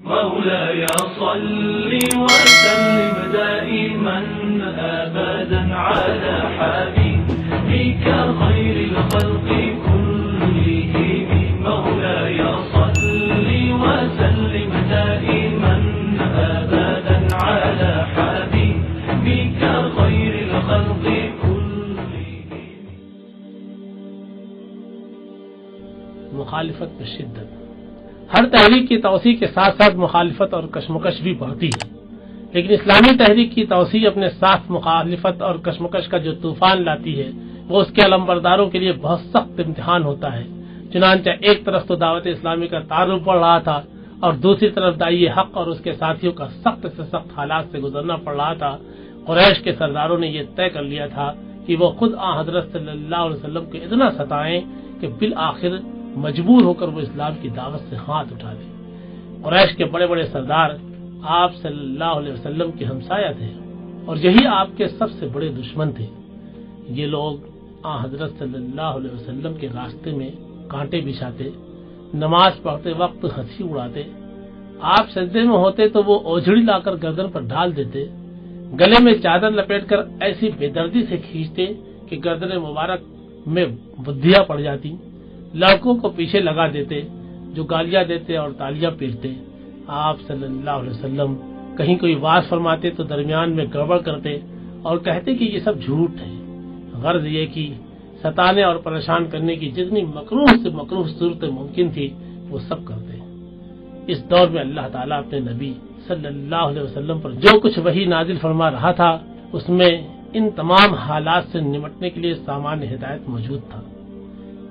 مولاي صل وسلم دائما أبدا على حبيبك خير الخلق كلهم. مولاي صل وسلم دائما أبدا على حبيبك خير الخلق كلهم. مخالفت میں شدت. ہر تحریک کی توسیع کے ساتھ ساتھ مخالفت اور کشمکش بھی بڑھتی ہے، لیکن اسلامی تحریک کی توسیع اپنے ساتھ مخالفت اور کشمکش کا جو طوفان لاتی ہے وہ اس کے علمبرداروں کے لیے بہت سخت امتحان ہوتا ہے. چنانچہ ایک طرف تو دعوت اسلامی کا تعارف بڑھ رہا تھا اور دوسری طرف داعی حق اور اس کے ساتھیوں کا سخت سے سخت حالات سے گزرنا پڑ رہا تھا. قریش کے سرداروں نے یہ طے کر لیا تھا کہ وہ خود حضرت صلی اللہ علیہ وسلم کو اتنا ستائیں کہ بالآخر مجبور ہو کر وہ اسلام کی دعوت سے ہاتھ اٹھا دے. قریش کے بڑے بڑے سردار آپ صلی اللہ علیہ وسلم کے ہمسایہ تھے اور یہی آپ کے سب سے بڑے دشمن تھے. یہ لوگ حضرت صلی اللہ علیہ وسلم کے راستے میں کانٹے بچھاتے، نماز پڑھتے وقت ہنسی اڑاتے، آپ سجدے میں ہوتے تو وہ اوجھڑی لا کر گردن پر ڈال دیتے، گلے میں چادر لپیٹ کر ایسی بے دردی سے کھینچتے کہ گردن مبارک میں بدھیاں پڑ جاتی، لڑکوں کو پیچھے لگا دیتے جو گالیاں دیتے اور تالیاں پیٹتے. آپ صلی اللہ علیہ وسلم کہیں کوئی واز فرماتے تو درمیان میں گڑبڑ کرتے اور کہتے کہ یہ سب جھوٹ ہے. غرض یہ کہ ستانے اور پریشان کرنے کی جتنی مکروہ سے مکروہ صورتیں ممکن تھی وہ سب کرتے. اس دور میں اللہ تعالیٰ اپنے نبی صلی اللہ علیہ وسلم پر جو کچھ وحی نازل فرما رہا تھا اس میں ان تمام حالات سے نمٹنے کے لیے سامان ہدایت موجود تھا.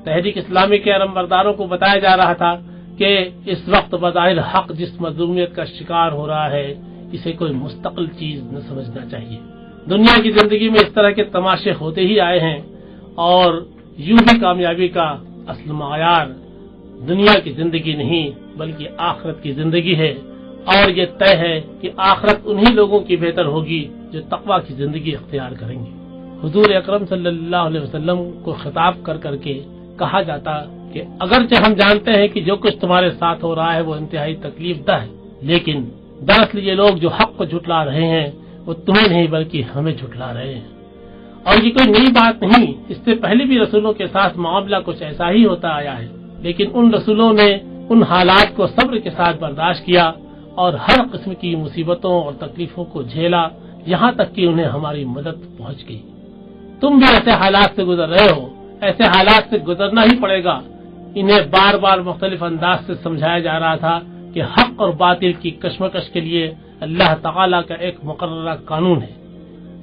تحریک اسلامی کے علمبرداروں کو بتایا جا رہا تھا کہ اس وقت بظاہر حق جس مظلومیت کا شکار ہو رہا ہے اسے کوئی مستقل چیز نہ سمجھنا چاہیے. دنیا کی زندگی میں اس طرح کے تماشے ہوتے ہی آئے ہیں اور یوں بھی کامیابی کا اصل معیار دنیا کی زندگی نہیں بلکہ آخرت کی زندگی ہے، اور یہ طے ہے کہ آخرت انہی لوگوں کی بہتر ہوگی جو تقوی کی زندگی اختیار کریں گے. حضور اکرم صلی اللہ علیہ وسلم کو خطاب کر کر کے کہا جاتا کہ اگرچہ ہم جانتے ہیں کہ جو کچھ تمہارے ساتھ ہو رہا ہے وہ انتہائی تکلیف دہ ہے، لیکن دراصل یہ لوگ جو حق کو جھٹلا رہے ہیں وہ تمہیں نہیں بلکہ ہمیں جھٹلا رہے ہیں. اور یہ کوئی نئی بات نہیں، اس سے پہلے بھی رسولوں کے ساتھ معاملہ کچھ ایسا ہی ہوتا آیا ہے، لیکن ان رسولوں نے ان حالات کو صبر کے ساتھ برداشت کیا اور ہر قسم کی مصیبتوں اور تکلیفوں کو جھیلا یہاں تک کہ انہیں ہماری مدد پہنچ گئی. تم بھی ایسے حالات سے گزر رہے ہو، ایسے حالات سے گزرنا ہی پڑے گا. انہیں بار بار مختلف انداز سے سمجھایا جا رہا تھا کہ حق اور باطل کی کشمکش کے لیے اللہ تعالیٰ کا ایک مقررہ قانون ہے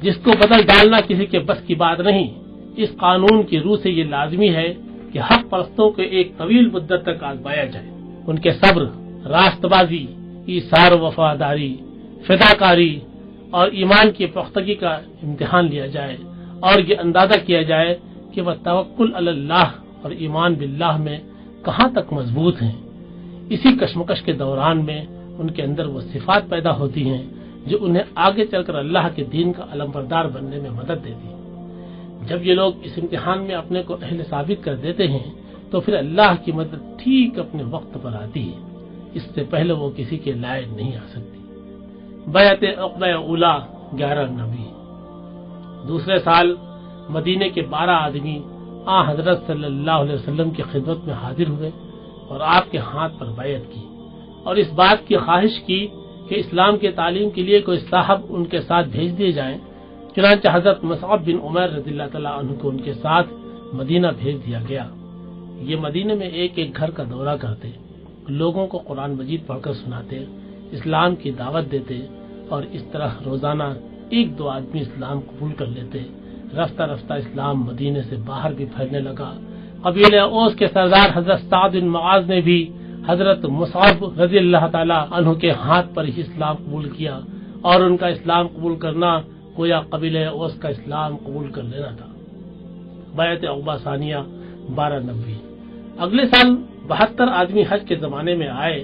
جس کو بدل ڈالنا کسی کے بس کی بات نہیں. اس قانون کی روح سے یہ لازمی ہے کہ حق پرستوں کو ایک طویل مدت تک آزمایا جائے، ان کے صبر، راست بازی، ایثار و وفاداری، فداکاری اور ایمان کی پختگی کا امتحان لیا جائے اور یہ اندازہ کیا جائے کہ وہ توکل علی اللہ اور ایمان باللہ میں کہاں تک مضبوط ہیں. اسی کشمکش کے دوران میں ان کے اندر وہ صفات پیدا ہوتی ہیں جو انہیں آگے چل کر اللہ کے دین کا علمبردار بننے میں مدد دیتی ہیں. جب یہ لوگ اس امتحان میں اپنے کو اہل ثابت کر دیتے ہیں تو پھر اللہ کی مدد ٹھیک اپنے وقت پر آتی ہے، اس سے پہلے وہ کسی کے لائق نہیں آ سکتی. بیعت عقبہ اولیٰ 11 نبی. دوسرے سال مدینے کے 12 آدمی حضرت صلی اللہ علیہ وسلم کی خدمت میں حاضر ہوئے اور آپ کے ہاتھ پر بیعت کی اور اس بات کی خواہش کی کہ اسلام کے تعلیم کے لیے کوئی صاحب ان کے ساتھ بھیج دیے جائیں. چنانچہ حضرت مصعب بن عمیر رضی اللہ تعالیٰ عنہ کو ان کے ساتھ مدینہ بھیج دیا گیا. یہ مدینہ میں ایک ایک گھر کا دورہ کرتے، لوگوں کو قرآن مجید پڑھ کر سناتے، اسلام کی دعوت دیتے اور اس طرح روزانہ 1-2 آدمی اسلام قبول کر لیتے. رفتہ رفتہ اسلام مدینے سے باہر بھی پھیلنے لگا. قبیلہ اوس کے سردار حضرت سعد بن معاذ نے بھی حضرت مصعب رضی اللہ تعالیٰ عنہ کے ہاتھ پر ہی اسلام قبول کیا اور ان کا اسلام قبول کرنا گویا قبیلہ اوس کا اسلام قبول کر لینا تھا. بیعت عقبہ ثانیہ 12 نبی. اگلے سال 72 آدمی حج کے زمانے میں آئے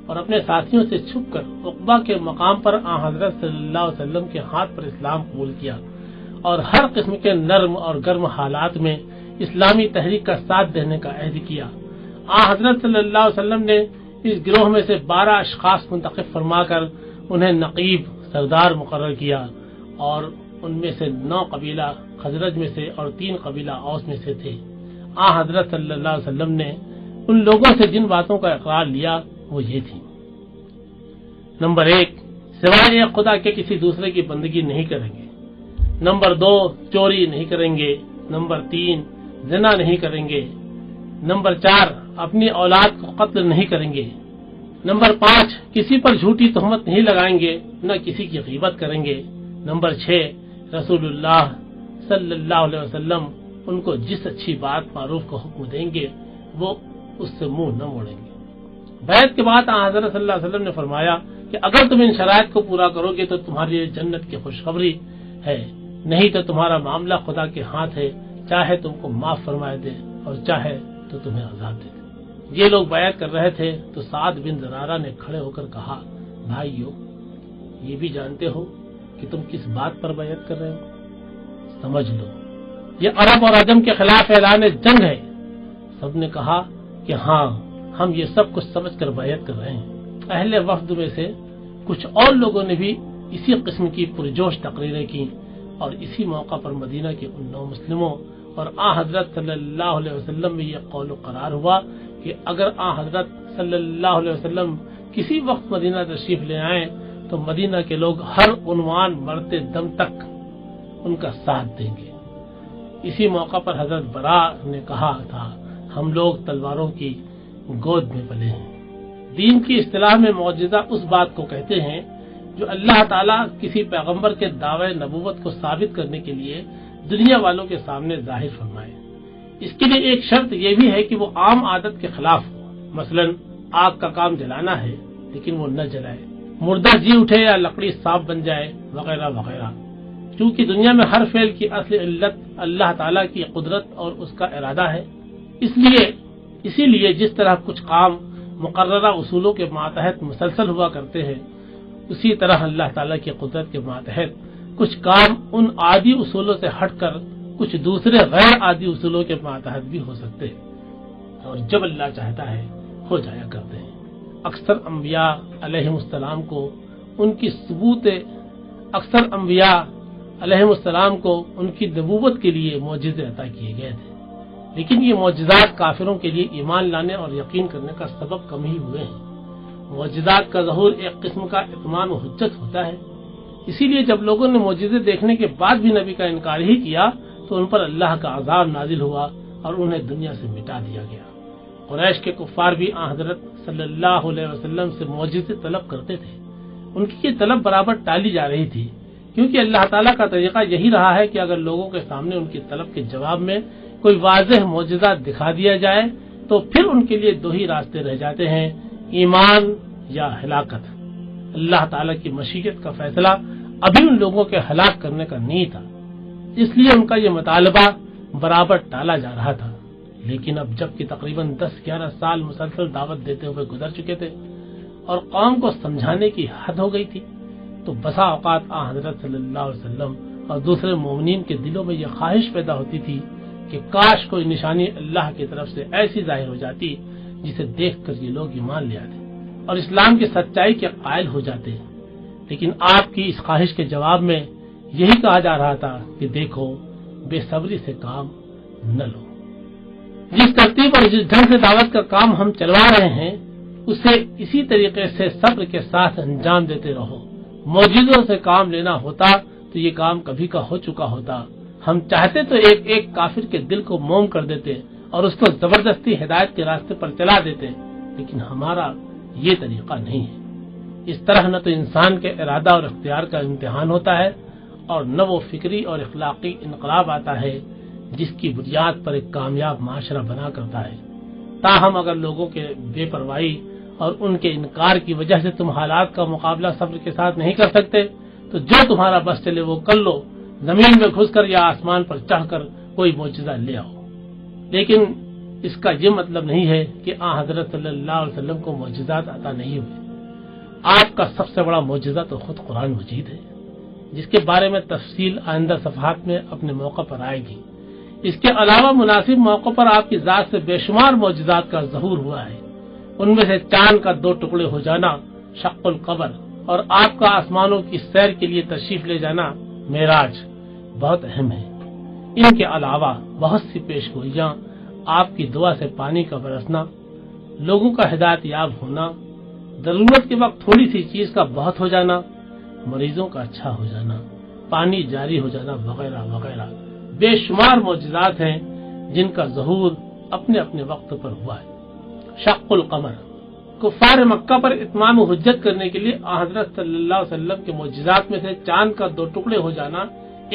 اور اپنے ساتھیوں سے چھپ کر عقبہ کے مقام پر حضرت صلی اللہ علیہ وسلم کے ہاتھ پر اسلام قبول کیا اور ہر قسم کے نرم اور گرم حالات میں اسلامی تحریک کا ساتھ دینے کا عہد کیا. حضرت صلی اللہ علیہ وسلم نے اس گروہ میں سے 12 اشخاص منتخب فرما کر انہیں نقیب سردار مقرر کیا، اور ان میں سے 9 قبیلہ خزرج میں سے اور 3 قبیلہ اوس میں سے تھے۔ حضرت صلی اللہ علیہ وسلم نے ان لوگوں سے جن باتوں کا اقرار لیا وہ یہ تھی: نمبر 1، سوائے ایک خدا کے کسی دوسرے کی بندگی نہیں کریں گے۔ نمبر 2، چوری نہیں کریں گے۔ نمبر 3، زنا نہیں کریں گے۔ نمبر 4، اپنی اولاد کو قتل نہیں کریں گے۔ نمبر 5، کسی پر جھوٹی تہمت نہیں لگائیں گے، نہ کسی کی غیبت کریں گے۔ نمبر 6، رسول اللہ صلی اللہ علیہ وسلم ان کو جس اچھی بات معروف کو حکم دیں گے وہ اس سے منہ نہ موڑیں گے۔ بیعت کے بعد حضرت صلی اللہ علیہ وسلم نے فرمایا کہ اگر تم ان شرائط کو پورا کرو گے تو تمہارے لیے جنت کی خوشخبری ہے، نہیں تو تمہارا معاملہ خدا کے ہاتھ ہے، چاہے تم کو معاف فرمائے دے اور چاہے تو تمہیں عذاب دے دے۔ یہ لوگ بیعت کر رہے تھے تو سعد بن زرارہ نے کھڑے ہو کر کہا: بھائیو، یہ بھی جانتے ہو کہ تم کس بات پر بیعت کر رہے ہو؟ سمجھ لو یہ عرب اور عجم کے خلاف اعلان جنگ ہے۔ سب نے کہا کہ ہاں، ہم یہ سب کچھ سمجھ کر بیعت کر رہے ہیں۔ اہل وفد میں سے کچھ اور لوگوں نے بھی اسی قسم کی پرجوش تقریریں کی، اور اسی موقع پر مدینہ کے ان 9 مسلموں اور حضرت صلی اللہ علیہ وسلم میں یہ قول و قرار ہوا کہ اگر حضرت صلی اللہ علیہ وسلم کسی وقت مدینہ تشریف لے آئیں تو مدینہ کے لوگ ہر عنوان مرتے دم تک ان کا ساتھ دیں گے۔ اسی موقع پر حضرت برا نے کہا تھا: ہم لوگ تلواروں کی گود میں پلے ہیں۔ دین کی اصطلاح میں معجزہ اس بات کو کہتے ہیں جو اللہ تعالیٰ کسی پیغمبر کے دعوے نبوت کو ثابت کرنے کے لیے دنیا والوں کے سامنے ظاہر فرمائے۔ اس کے لیے ایک شرط یہ بھی ہے کہ وہ عام عادت کے خلاف ہو، مثلا آگ کا کام جلانا ہے لیکن وہ نہ جلائے، مردہ جی اٹھے یا لکڑی صاف بن جائے، وغیرہ وغیرہ۔ چونکہ دنیا میں ہر فعل کی اصل علت اللہ تعالیٰ کی قدرت اور اس کا ارادہ ہے، اسی لیے جس طرح کچھ کام مقررہ اصولوں کے ماتحت مسلسل ہوا کرتے ہیں، اسی طرح اللہ تعالیٰ کی قدرت کے ماتحت کچھ کام ان عادی اصولوں سے ہٹ کر کچھ دوسرے غیر عادی اصولوں کے ماتحت بھی ہو سکتے ہیں، اور جب اللہ چاہتا ہے ہو جایا کرتے ہیں۔ اکثر انبیاء علیہ السلام کو ان کی نبوت کے لیے معجزے عطا کیے گئے تھے، لیکن یہ معجزات کافروں کے لیے ایمان لانے اور یقین کرنے کا سبب کم ہی ہوئے ہیں۔ معجزات کا ظہور ایک قسم کا اتمام حجت ہوتا ہے، اسی لیے جب لوگوں نے معجزے دیکھنے کے بعد بھی نبی کا انکار ہی کیا تو ان پر اللہ کا عذاب نازل ہوا اور انہیں دنیا سے مٹا دیا گیا۔ قریش کے کفار بھی حضرت صلی اللہ علیہ وسلم سے معجزے طلب کرتے تھے، ان کی یہ طلب برابر ٹالی جا رہی تھی، کیونکہ اللہ تعالیٰ کا طریقہ یہی رہا ہے کہ اگر لوگوں کے سامنے ان کی طلب کے جواب میں کوئی واضح معجزہ دکھا دیا جائے تو پھر ان کے لیے 2 ہی راستے رہ جاتے ہیں: ایمان یا ہلاکت۔ اللہ تعالیٰ کی مشیت کا فیصلہ ابھی ان لوگوں کے ہلاک کرنے کا نہیں تھا، اس لیے ان کا یہ مطالبہ برابر ٹالا جا رہا تھا۔ لیکن اب جب کہ تقریباً 10-11 سال مسلسل دعوت دیتے ہوئے گزر چکے تھے اور قوم کو سمجھانے کی حد ہو گئی تھی، تو بسا اوقات حضرت صلی اللہ علیہ وسلم اور دوسرے مومنین کے دلوں میں یہ خواہش پیدا ہوتی تھی کہ کاش کوئی نشانی اللہ کی طرف سے ایسی ظاہر ہو جاتی جسے دیکھ کر یہ لوگ ایمان لے آتے اور اسلام کی سچائی کے قائل ہو جاتے۔ لیکن آپ کی اس خواہش کے جواب میں یہی کہا جا رہا تھا کہ دیکھو، بے صبری سے کام نہ لو، جس ترتیب اور جس ڈھنگ سے دعوت کا کام ہم چلوا رہے ہیں اسے اسی طریقے سے صبر کے ساتھ انجام دیتے رہو۔ معجزوں سے کام لینا ہوتا تو یہ کام کبھی کا ہو چکا ہوتا۔ ہم چاہتے تو ایک ایک کافر کے دل کو موم کر دیتے اور اس کو زبردستی ہدایت کے راستے پر چلا دیتے، لیکن ہمارا یہ طریقہ نہیں ہے۔ اس طرح نہ تو انسان کے ارادہ اور اختیار کا امتحان ہوتا ہے اور نہ وہ فکری اور اخلاقی انقلاب آتا ہے جس کی بنیاد پر ایک کامیاب معاشرہ بنا کرتا ہے۔ تاہم اگر لوگوں کے بے پرواہی اور ان کے انکار کی وجہ سے تم حالات کا مقابلہ صبر کے ساتھ نہیں کر سکتے تو جو تمہارا بس چلے وہ کر لو، زمین میں گھس کر یا آسمان پر چڑھ کر کوئی معجزہ لے آؤ۔ لیکن اس کا یہ مطلب نہیں ہے کہ حضرت صلی اللہ علیہ وسلم کو معجزات عطا نہیں ہوئے۔ آپ کا سب سے بڑا معجزہ تو خود قرآن مجید ہے، جس کے بارے میں تفصیل آئندہ صفحات میں اپنے موقع پر آئے گی۔ اس کے علاوہ مناسب موقع پر آپ کی ذات سے بے شمار معجزات کا ظہور ہوا ہے۔ ان میں سے چاند کا 2 ٹکڑے ہو جانا شق القمر اور آپ کا آسمانوں کی سیر کے لیے تشریف لے جانا معراج بہت اہم ہے۔ ان کے علاوہ بہت سی پیش گوئیاں، آپ کی دعا سے پانی کا برسنا، لوگوں کا ہدایت یاب ہونا، ضرورت کے وقت تھوڑی سی چیز کا بہت ہو جانا، مریضوں کا اچھا ہو جانا، پانی جاری ہو جانا وغیرہ وغیرہ بے شمار معجزات ہیں جن کا ظہور اپنے اپنے وقت پر ہوا ہے۔ شق القمر، کفار مکہ پر اتمام حجت کرنے کے لیے حضرت صلی اللہ علیہ وسلم کے معجزات میں سے چاند کا 2 ٹکڑے ہو جانا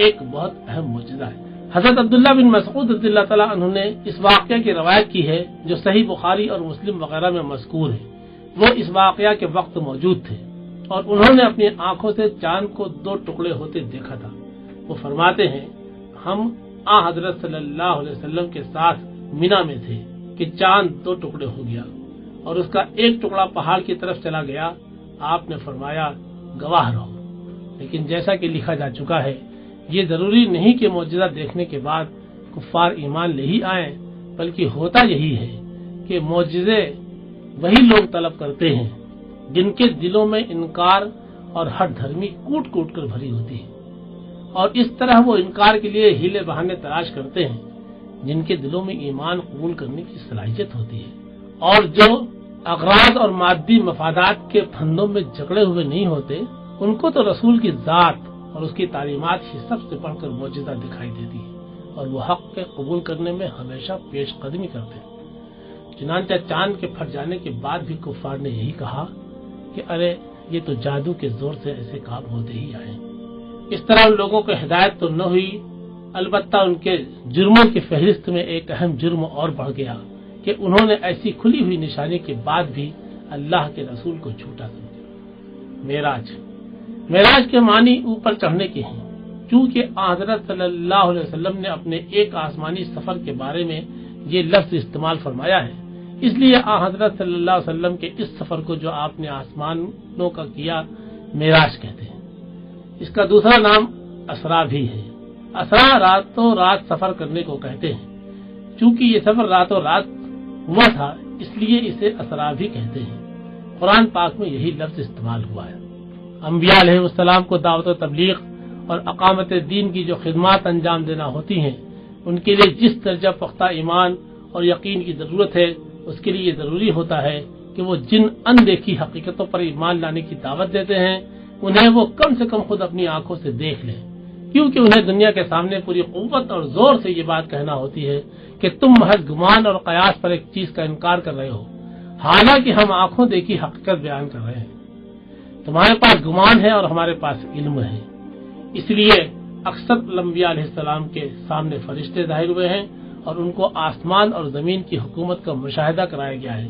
ایک بہت اہم معجزہ ہے۔ حضرت عبداللہ بن مسعود رضی اللہ تعالیٰ عنہ نے اس واقعہ کی روایت کی ہے جو صحیح بخاری اور مسلم وغیرہ میں مذکور ہے۔ وہ اس واقعہ کے وقت موجود تھے اور انہوں نے اپنی آنکھوں سے چاند کو 2 ٹکڑے ہوتے دیکھا تھا۔ وہ فرماتے ہیں ہم حضرت صلی اللہ علیہ وسلم کے ساتھ مینا میں تھے کہ چاند 2 ٹکڑے ہو گیا اور اس کا ایک ٹکڑا پہاڑ کی طرف چلا گیا۔ آپ نے فرمایا گواہ رہو، لیکن جیسا کہ لکھا جا چکا ہے یہ ضروری نہیں کہ معجزہ دیکھنے کے بعد کفار ایمان لے ہی آئیں، بلکہ ہوتا یہی ہے کہ معجزے وہی لوگ طلب کرتے ہیں جن کے دلوں میں انکار اور ہٹ دھرمی کوٹ کوٹ کر بھری ہوتی ہے، اور اس طرح وہ انکار کے لیے ہیلے بہانے تلاش کرتے ہیں جن کے دلوں میں ایمان قبول کرنے کی صلاحیت ہوتی ہے، اور جو اغراض اور مادی مفادات کے پھندوں میں جکڑے ہوئے نہیں ہوتے ان کو تو رسول کی ذات اور اس کی تعلیمات ہی سب سے بڑھ کر معجزہ دکھائی دیتی ہے اور وہ حق کے قبول کرنے میں ہمیشہ پیش قدمی کرتے ہیں۔ چنانچہ چاند کے پھٹ جانے کے بعد بھی کفار نے یہی کہا کہ ارے یہ تو جادو کے زور سے ایسے کام ہوتے ہی آئے۔ اس طرح ان لوگوں کو ہدایت تو نہ ہوئی، البتہ ان کے جرموں کی فہرست میں ایک اہم جرم اور بڑھ گیا کہ انہوں نے ایسی کھلی ہوئی نشانی کے بعد بھی اللہ کے رسول کو جھوٹا سمجھا۔ معراج کے معنی اوپر چڑھنے کے ہیں، چونکہ حضرت صلی اللہ علیہ وسلم نے اپنے ایک آسمانی سفر کے بارے میں یہ لفظ استعمال فرمایا ہے، اس لیے حضرت صلی اللہ علیہ وسلم کے اس سفر کو جو آپ نے آسمانوں کا کیا معراج کہتے ہیں۔ اس کا دوسرا نام اسرا بھی ہے۔ اسرا راتوں رات سفر کرنے کو کہتے ہیں، چونکہ یہ سفر راتوں رات ہوا تھا اس لیے اسے اسرا بھی کہتے ہیں۔ قرآن پاک میں یہی لفظ استعمال ہوا ہے۔ انبیاء علیہ السلام کو دعوت و تبلیغ اور اقامت دین کی جو خدمات انجام دینا ہوتی ہیں ان کے لیے جس درجہ پختہ ایمان اور یقین کی ضرورت ہے اس کے لیے یہ ضروری ہوتا ہے کہ وہ جن اندیکھی حقیقتوں پر ایمان لانے کی دعوت دیتے ہیں انہیں وہ کم سے کم خود اپنی آنکھوں سے دیکھ لیں، کیونکہ انہیں دنیا کے سامنے پوری قوت اور زور سے یہ بات کہنا ہوتی ہے کہ تم محض گمان اور قیاس پر ایک چیز کا انکار کر رہے ہو، حالانکہ ہم آنکھوں دیکھی حقیقت بیان کر رہے ہیں۔ تمہارے پاس گمان ہے اور ہمارے پاس علم ہے، اس لیے اکثر انبیاء علیہ السلام کے سامنے فرشتے ظاہر ہوئے ہیں اور ان کو آسمان اور زمین کی حکومت کا مشاہدہ کرایا گیا ہے۔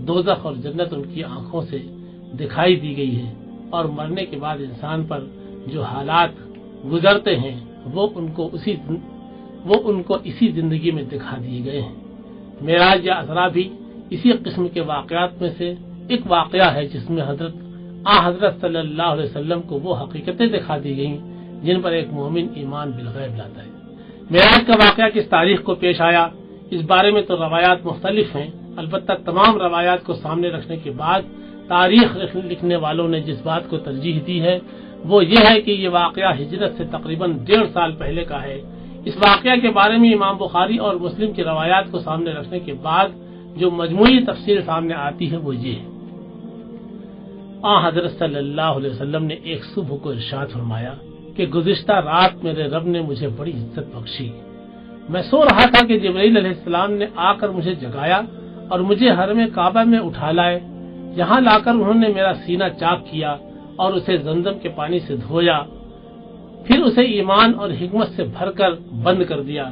دوزخ اور جنت ان کی آنکھوں سے دکھائی دی گئی ہے، اور مرنے کے بعد انسان پر جو حالات گزرتے ہیں وہ ان کو اسی زندگی میں دکھا دیے گئے ہیں۔ معراج یا اسرا بھی اسی قسم کے واقعات میں سے ایک واقعہ ہے جس میں حضرت صلی اللہ علیہ وسلم کو وہ حقیقتیں دکھا دی گئیں جن پر ایک مومن ایمان بالغیب لاتا ہے۔ معراج کا واقعہ کس تاریخ کو پیش آیا اس بارے میں تو روایات مختلف ہیں، البتہ تمام روایات کو سامنے رکھنے کے بعد تاریخ لکھنے والوں نے جس بات کو ترجیح دی ہے وہ یہ ہے کہ یہ واقعہ ہجرت سے تقریباً 1.5 سال پہلے کا ہے۔ اس واقعہ کے بارے میں امام بخاری اور مسلم کی روایات کو سامنے رکھنے کے بعد جو مجموعی تفسیر سامنے آتی ہے وہ یہ ہے۔ حضرت صلی اللہ علیہ وسلم نے ایک صبح کو ارشاد فرمایا کہ گزشتہ رات میرے رب نے مجھے بڑی عزت بخشی۔ میں سو رہا تھا کہ جبرائیل علیہ السلام نے آ کر مجھے جگایا اور مجھے حرم کعبہ میں اٹھا لائے۔ یہاں لا کر انہوں نے میرا سینہ چاک کیا اور اسے زمزم کے پانی سے دھویا، پھر اسے ایمان اور حکمت سے بھر کر بند کر دیا۔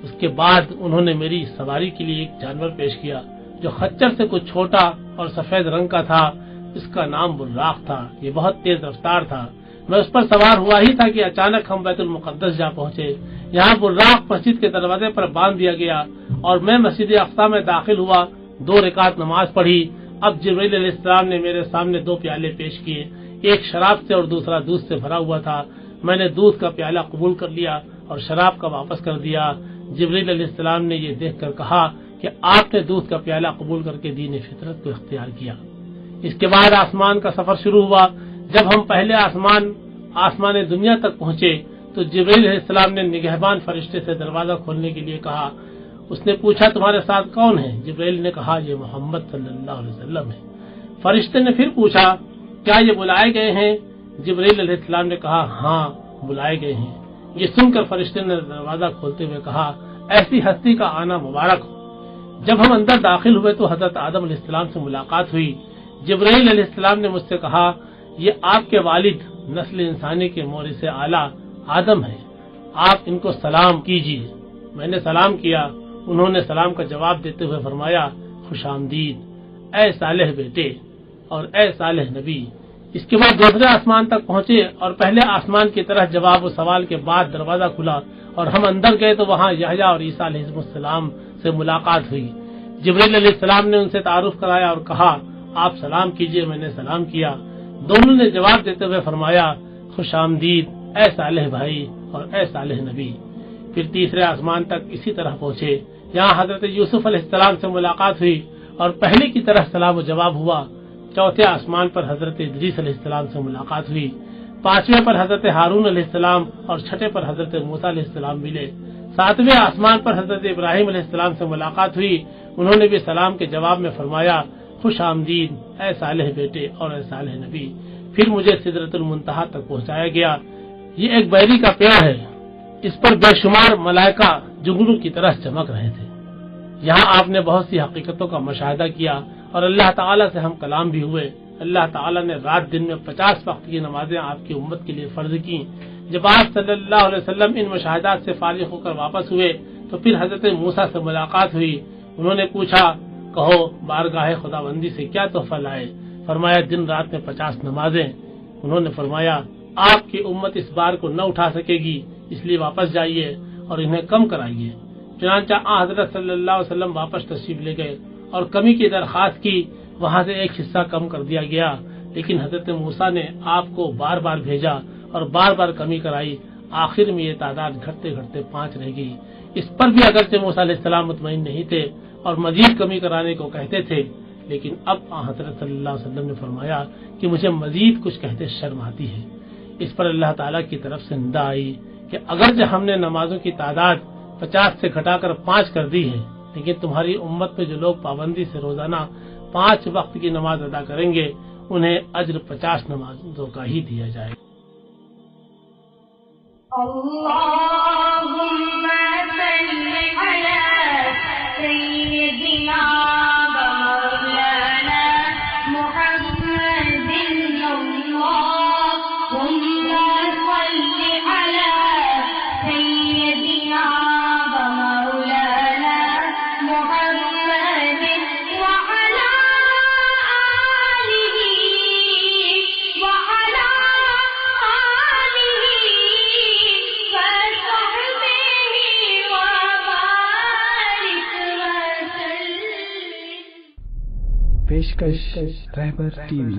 اس کے بعد انہوں نے میری سواری کے لیے ایک جانور پیش کیا جو خچر سے کچھ چھوٹا اور سفید رنگ کا تھا، اس کا نام براق تھا۔ یہ بہت تیز رفتار تھا۔ میں اس پر سوار ہوا ہی تھا کہ اچانک ہم بیت المقدس جا پہنچے۔ یہاں براق مسجد کے دروازے پر باندھ دیا گیا اور میں مسجد اقصی میں داخل ہوا، 2 رکعت نماز پڑھی۔ اب جبرائیل علیہ السلام نے میرے سامنے 2 پیالے پیش کیے، ایک شراب سے اور دوسرا دودھ سے بھرا ہوا تھا۔ میں نے دودھ کا پیالہ قبول کر لیا اور شراب کا واپس کر دیا۔ جبرائیل علیہ السلام نے یہ دیکھ کر کہا کہ آپ نے دودھ کا پیالہ قبول کر کے دین فطرت کو اختیار کیا۔ اس کے بعد آسمان کا سفر شروع ہوا۔ جب ہم پہلے آسمان دنیا تک پہنچے تو جبرائیل علیہ السلام نے نگہبان فرشتے سے دروازہ کھولنے کے لیے کہا۔ اس نے پوچھا تمہارے ساتھ کون ہے؟ جبرائیل نے کہا یہ محمد صلی اللہ علیہ وسلم ہے۔ فرشتے نے پھر پوچھا کیا یہ بلائے گئے ہیں؟ جبرائیل علیہ السلام نے کہا ہاں بلائے گئے ہیں۔ یہ سن کر فرشتے نے دروازہ کھولتے ہوئے کہا ایسی ہستی کا آنا مبارک ہو۔ جب ہم اندر داخل ہوئے تو حضرت آدم علیہ السلام سے ملاقات ہوئی۔ جبرائیل علیہ السلام نے مجھ سے کہا یہ آپ کے والد نسل انسانی کے مورث اعلیٰ آدم ہے، آپ ان کو سلام کیجیے۔ میں نے سلام کیا۔ انہوں نے سلام کا جواب دیتے ہوئے فرمایا خوش آمدید اے صالح بیٹے اور اے صالح نبی۔ اس کے بعد دوسرے آسمان تک پہنچے اور پہلے آسمان کی طرح جواب و سوال کے بعد دروازہ کھلا اور ہم اندر گئے تو وہاں یحییٰ اور عیسیٰ علیہ السلام سے ملاقات ہوئی۔ جبرائیل علیہ السلام نے ان سے تعارف کرایا اور کہا آپ سلام کیجئے۔ میں نے سلام کیا۔ دونوں نے جواب دیتے ہوئے فرمایا خوش آمدید اے صالح بھائی اور اے صالح نبی۔ پھر تیسرے آسمان تک اسی طرح پہنچے، یہاں حضرت یوسف علیہ السلام سے ملاقات ہوئی اور پہلے کی طرح سلام و جواب ہوا۔ چوتھے آسمان پر حضرت ادریس علیہ السلام سے ملاقات ہوئی۔ پانچویں پر حضرت ہارون علیہ السلام اور چھٹے پر حضرت موسیٰ علیہ السلام ملے۔ ساتویں آسمان پر حضرت ابراہیم علیہ السلام سے ملاقات ہوئی۔ انہوں نے بھی سلام کے جواب میں فرمایا خوش آمدید اے صالح بیٹے اور اے صالح نبی۔ پھر مجھے سدرۃ المنتہا تک پہنچایا گیا۔ یہ ایک بیری کا پیڑ ہے، اس پر بے شمار ملائکہ جگنو کی طرح چمک رہے تھے۔ یہاں آپ نے بہت سی حقیقتوں کا مشاہدہ کیا اور اللہ تعالیٰ سے ہم کلام بھی ہوئے۔ اللہ تعالیٰ نے رات دن میں 50 وقت کی نمازیں آپ کی امت کے لیے فرض کی۔ جب آپ صلی اللہ علیہ وسلم ان مشاہدات سے فارغ ہو کر واپس ہوئے تو پھر حضرت موسیٰ سے ملاقات ہوئی۔ انہوں نے پوچھا کہو بارگاہ خداوندی سے کیا تحفہ لائے؟ فرمایا دن رات میں 50 نمازیں۔ انہوں نے فرمایا آپ کی امت اس بار کو نہ اٹھا سکے گی، اس لیے واپس جائیے اور انہیں کم کرائیے۔ چنانچہ حضرت صلی اللہ علیہ وسلم واپس تشریف لے گئے اور کمی کی درخواست کی، وہاں سے ایک حصہ کم کر دیا گیا، لیکن حضرت موسیٰ نے آپ کو بار بار بھیجا اور بار بار کمی کرائی۔ آخر میں یہ تعداد گھٹتے گھٹتے 5 رہ گئی۔ اس پر بھی اگرچہ موسیٰ علیہ السلام مطمئن نہیں تھے اور مزید کمی کرانے کو کہتے تھے، لیکن اب حضرت صلی اللہ علیہ وسلم نے فرمایا کہ مجھے مزید کچھ کہتے شرم آتی ہے۔ اس پر اللہ تعالیٰ کی طرف سے ندا آئی کہ اگرچہ ہم نے نمازوں کی تعداد 50 سے گھٹا کر 5 کر دی ہے، لیکن تمہاری امت میں جو لوگ پابندی سے روزانہ 5 وقت کی نماز ادا کریں گے انہیں اجر 50 نمازوں کا ہی دیا جائے گا۔ اللهم صل على سيدنا مولانا محمد اللهم صل على سيدنا مولانا محمد وعلى آله وعلى پیشکش رہبر ٹی وی۔